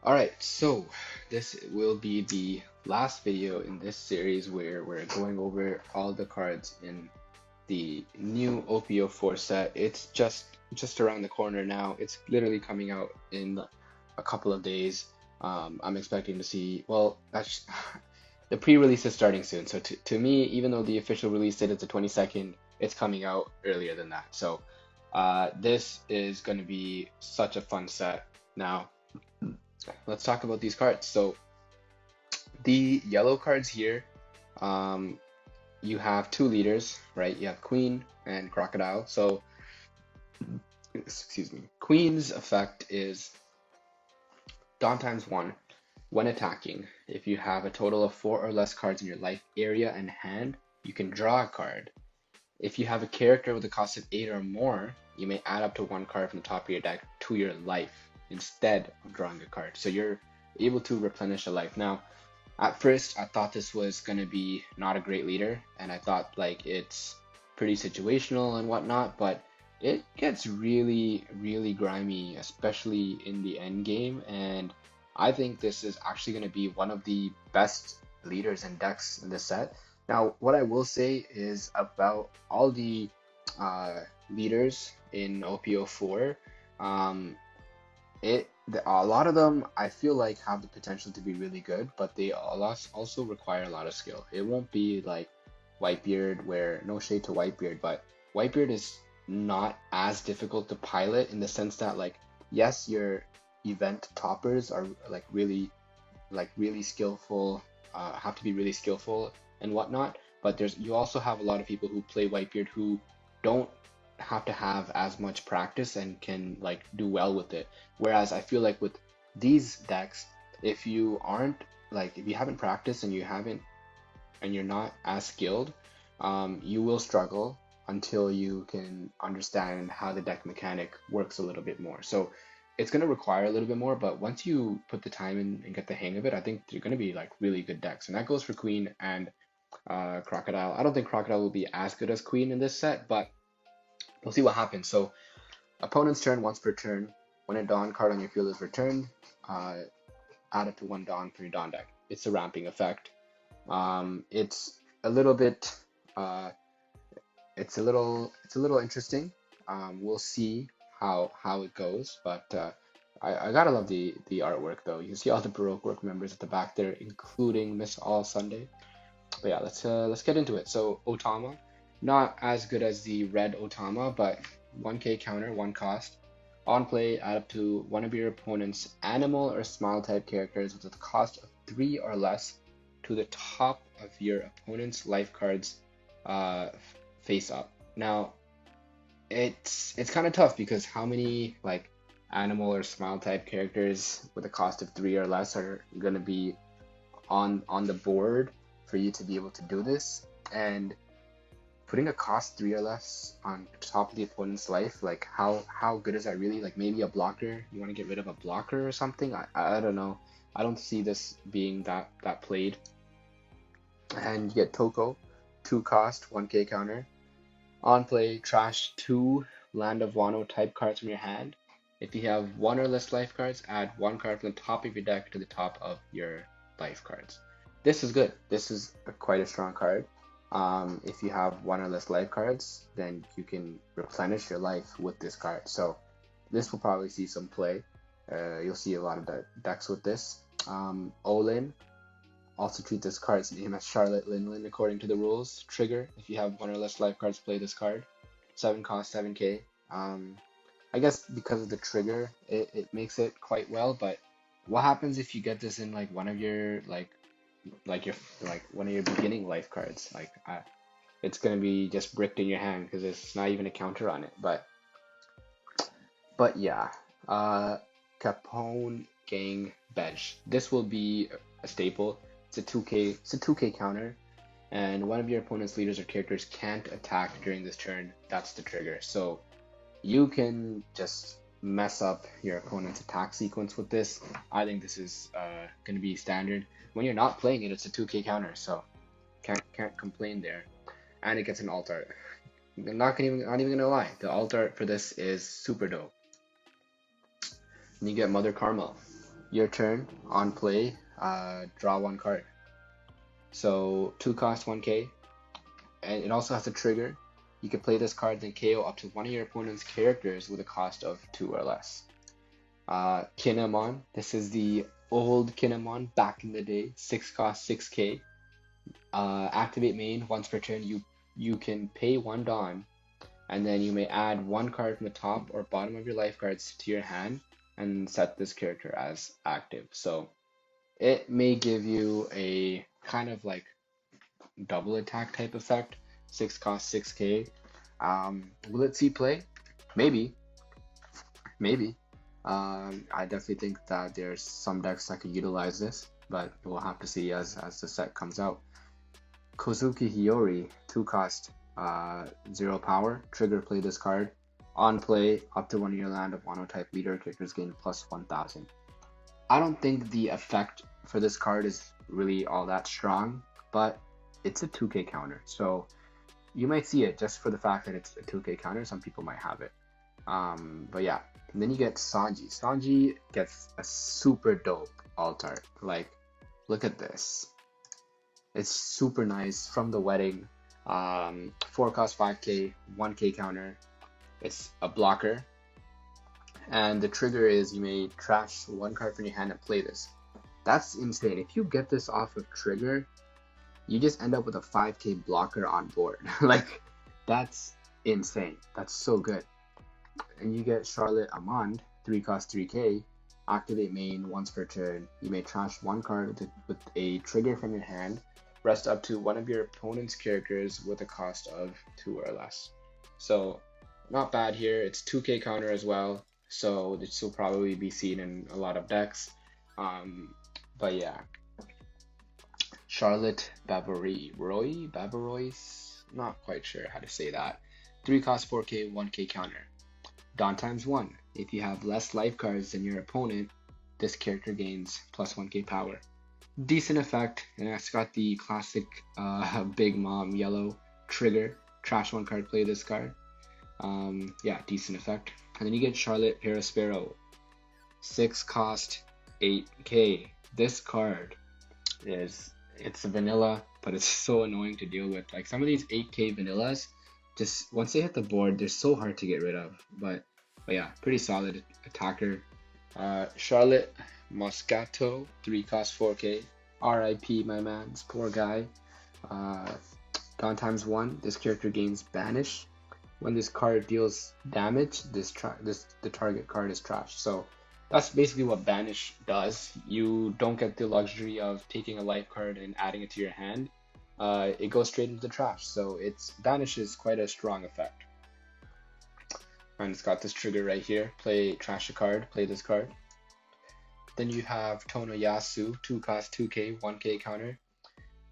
Alright, so this will be the last video in this series where we're going over all the cards in the new OP04 set. It's just around the corner now. It's literally coming out in a couple of days. I'm expecting to see, well, that's the pre-release is starting soon. So to me, even though the official release date is the 22nd, it's coming out earlier than that. So this is going to be such a fun set. Now, let's talk about these cards. So the yellow cards here, um, you have two leaders, right? You have Queen and Crocodile. So, excuse me. Queen's effect is Dawn times one. When attacking, if you have a total of four or less cards in your life area and hand, you can draw a card. If you have a character with a cost of 8 or more, you may add up to one card from the top of your deck to your life instead of drawing a card. So you're able to replenish a life. Now, at first, I thought this was going to be not a great leader, and I thought like it's pretty situational and whatnot, but it gets really, really grimy, especially in the end game, and I think this is actually going to be one of the best leaders and decks in the set. Now, what I will say is about all the leaders in OP04, um, a lot of them I feel like have the potential to be really good, but they also require a lot of skill. It won't be like Whitebeard, where no shade to Whitebeard, but Whitebeard is not as difficult to pilot in the sense that like yes, your event toppers are like really skillful, have to be really skillful and whatnot. But you also have a lot of people who play Whitebeard who don't have to have as much practice and can like do well with it. Whereas I feel like with these decks, if you aren't like if you haven't practiced and you're not as skilled, you will struggle until you can understand how the deck mechanic works a little bit more. So it's going to require a little bit more, but once you put the time in and get the hang of it, I think they're going to be like really good decks. And that goes for Queen and Crocodile. I don't think Crocodile will be as good as Queen in this set, but we'll see what happens. So opponent's turn, once per turn. When a Dawn card on your field is returned, uh, add up to one Dawn for your Dawn deck. It's a ramping effect. It's a little bit, uh, it's a little interesting. We'll see how it goes, but I gotta love the artwork though. You can see all the Baroque work members at the back there, including Miss All Sunday. But yeah, let's get into it. So Otama, not as good as the red Otama, but 1k counter, one cost. On play, add up to one of your opponent's animal or smile type characters with a cost of 3 or less to the top of your opponent's life cards uh, face up. Now, it's kind of tough because how many like animal or smile type characters with a cost of 3 or less are gonna be on the board for you to be able to do this? And putting a cost 3 or less on top of the opponent's life, like how good is that really? Like maybe a blocker, you want to get rid of a blocker or something. I don't know. I don't see this being that played. And you get Toko, 2 cost, 1k counter. On play, trash 2 Land of Wano type cards from your hand. If you have 1 or less life cards, add 1 card from the top of your deck to the top of your life cards. This is good. This is quite a strong card. If you have 1 or less life cards, then you can replenish your life with this card. So this will probably see some play. You'll see a lot of decks with this. Olin, also treat this card's name as Charlotte Linlin according to the rules. Trigger, if you have 1 or less life cards, play this card. 7 cost, 7k. I guess because of the trigger, it makes it quite well, but what happens if you get this in like one of your like your like one of your beginning life cards? Like it's gonna be just bricked in your hand because there's not even a counter on it. But yeah, Capone Gang Bench. This will be a staple. It's a 2k. It's a 2k counter, and one of your opponent's leaders or characters can't attack during this turn. That's the trigger. So you can just mess up your opponent's attack sequence with this. I think this is going to be standard. When you're not playing it, it's a 2k counter, so can't complain there. And it gets an alt art. I'm not even gonna lie, the alt art for this is super dope. And you get Mother Carmel. Your turn on play, draw one card. So 2 cost 1k, and it also has a trigger. You can play this card then KO up to one of your opponent's characters with a cost of 2 or less. Kinemon, this is the old Kinemon back in the day, 6 cost 6k. Activate main, once per turn you can pay 1 Dawn, and then you may add 1 card from the top or bottom of your life cards to your hand and set this character as active. So it may give you a kind of like double attack type effect. 6 cost 6k. Will it see play? Maybe, maybe. I definitely think that there's some decks that could utilize this, but we'll have to see as the set comes out. Kozuki Hiyori, 2 cost, 0 power. Trigger, play this card. On play, up to one of your land of Wano type leader characters gain plus 1000. I don't think the effect for this card is really all that strong, but it's a 2k counter, so you might see it just for the fact that it's a 2k counter. Some people might have it. But yeah, and then you get Sanji. Sanji gets a super dope alt art. Like, look at this. It's super nice from the wedding. 4 cost 5k, 1k counter. It's a blocker. And the trigger is you may trash 1 card from your hand and play this. That's insane. If you get this off of trigger, you just end up with a 5k blocker on board. Like, that's insane. That's so good. And you get Charlotte Amand, 3 cost 3k. Activate main once per turn. You may trash 1 card with a trigger from your hand. Rest up to one of your opponent's characters with a cost of 2 or less. So, not bad here. It's 2k counter as well, so this will probably be seen in a lot of decks. But yeah, Charlotte Babarois, not quite sure how to say that. 3 cost 4k, 1k counter. Dawn times 1. If you have less life cards than your opponent, this character gains plus 1k power. Decent effect, and it's got the classic Big Mom yellow trigger. Trash 1 card, play this card. Yeah, decent effect. And then you get Charlotte Paraspero. 6 cost 8k. This card it's a vanilla, but it's so annoying to deal with. Like, some of these 8k vanillas, just once they hit the board, they're so hard to get rid of. But yeah, pretty solid attacker. Charlotte Moscato, 3 cost 4k. RIP, my man's poor guy. Dawn times 1. This character gains banish. When this card deals damage, the target card is trashed. So that's basically what banish does. You don't get the luxury of taking a life card and adding it to your hand. It goes straight into the trash. So banish is quite a strong effect. And it's got this trigger right here. Trash a card, play this card. Then you have Tonoyasu, 2 cost 2k, 1k counter.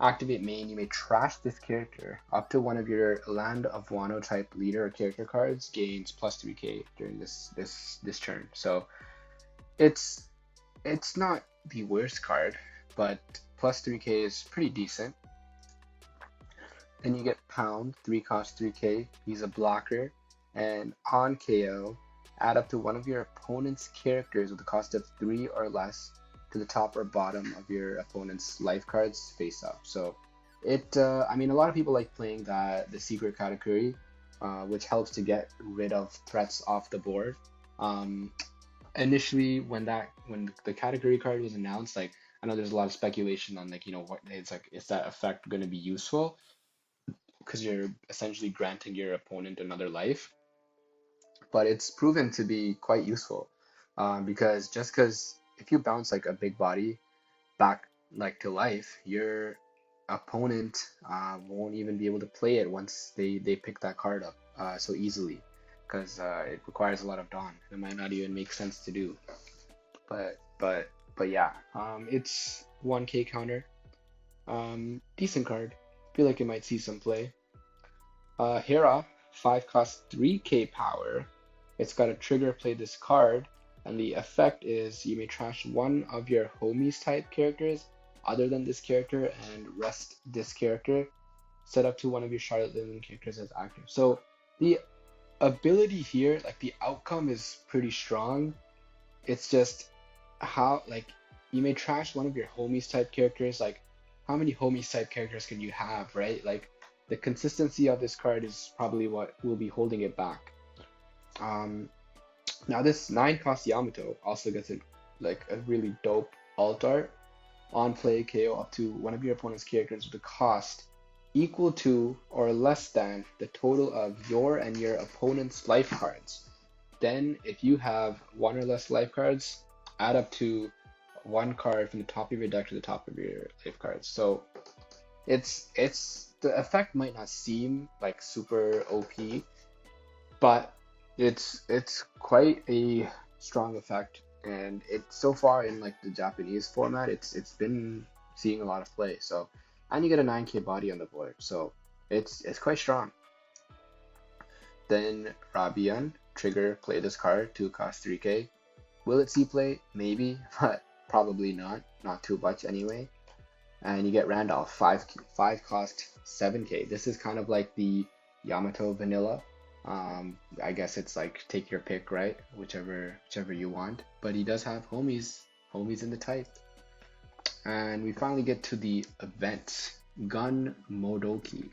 Activate main, you may trash this character. Up to one of your Land of Wano type leader or character cards gains plus 3k during this turn. So it's not the worst card, but plus 3k is pretty decent. Then you get Pound, 3 cost 3k. He's a blocker, and on KO, add up to one of your opponent's characters with a cost of 3 or less to the top or bottom of your opponent's life cards face up. So I mean, a lot of people like playing the secret category, which helps to get rid of threats off the board. Initially, when the category card was announced, like, I know there's a lot of speculation on, like, what it's like, is that effect going to be useful? Because you're essentially granting your opponent another life. But it's proven to be quite useful, because if you bounce like a big body back like to life, your opponent won't even be able to play it once they pick that card up so easily, because it requires a lot of Dawn. It might not even make sense to do. But yeah, it's 1k counter. Decent card. Feel like it might see some play. Hera, 5 cost 3k power. It's got a trigger, play this card, and the effect is you may trash one of your homies type characters other than this character and rest this character. Set up to one of your Charlotte Linen characters as active. So the ability here, like, the outcome is pretty strong. It's just how like you may trash one of your homies type characters. Like how many homies type characters can you have, right? Like the consistency of this card is probably what will be holding it back. Um, Now this 9 cost Yamato also gets a really dope alt art. On play, KO up to one of your opponent's characters with a cost equal to or less than the total of your and your opponent's life cards. Then, if you have one or less life cards, add up to one card from the top of your deck to the top of your life cards. So it's the effect might not seem like super OP, but it's quite a strong effect, and it's so far in like the Japanese format, it's been seeing a lot of play. So, and you get a 9K body on the board, so it's quite strong. Then Rabian, trigger, play this card to cost 3K. Will it see play? Maybe, but probably not. Not too much anyway. And you get Randolph, 5 cost 7K. This is kind of like the Yamato vanilla. I guess it's like take your pick, right? Whichever you want. But he does have homies in the type. And we finally get to the events. Gun Modoki.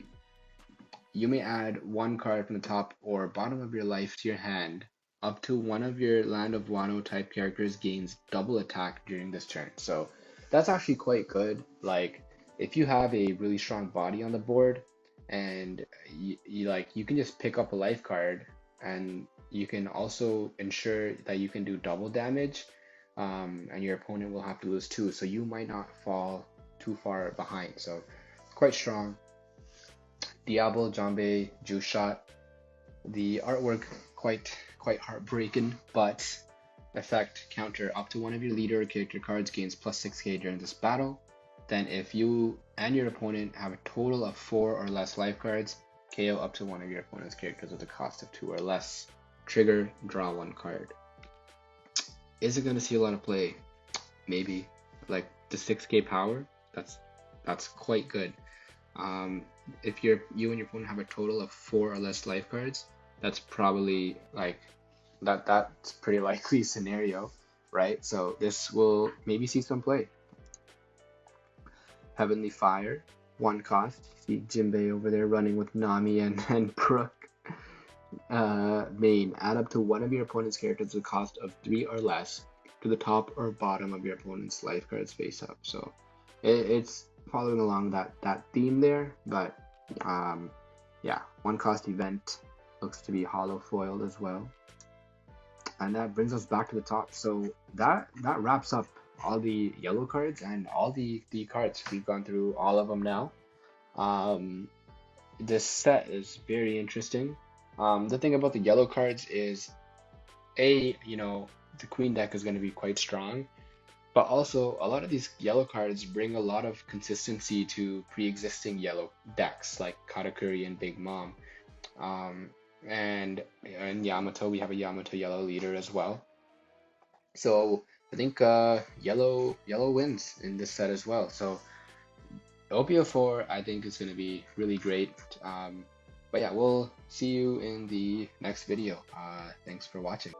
You may add one card from the top or bottom of your life to your hand up to one of your Land of Wano type characters gains double attack during this turn. So that's actually quite good. Like if you have a really strong body on the board and you can just pick up a life card, and you can also ensure that you can do double damage, and your opponent will have to lose two, so you might not fall too far behind. So quite strong. Diablo Jambe Juice Shot. The artwork quite heartbreaking, but effect counter up to one of your leader character cards gains plus 6K during this battle. Then if you and your opponent have a total of 4 or less life cards, KO up to one of your opponent's characters with a cost of 2 or less. Trigger, draw one card. Is it going to see a lot of play? Maybe. Like the 6K power, that's quite good. If you and your opponent have a total of 4 or less life cards, that's probably like that's pretty likely scenario, right? So this will maybe see some play. Heavenly Fire, 1 cost. See Jinbei over there running with Nami and Brook. Main, add up to one of your opponent's characters with a cost of 3 or less to the top or bottom of your opponent's life cards face up. So it's following along that theme there, but yeah, 1 cost event, looks to be hollow foiled as well. And that brings us back to the top. So that wraps up all the yellow cards and all the cards. We've gone through all of them now. This set is very interesting. The thing about the yellow cards is, the queen deck is going to be quite strong, but also a lot of these yellow cards bring a lot of consistency to pre-existing yellow decks like Katakuri and Big Mom. And in Yamato, we have a Yamato yellow leader as well. So I think yellow wins in this set as well. So OP04 I think is going to be really great. But yeah, we'll see you in the next video. Thanks for watching.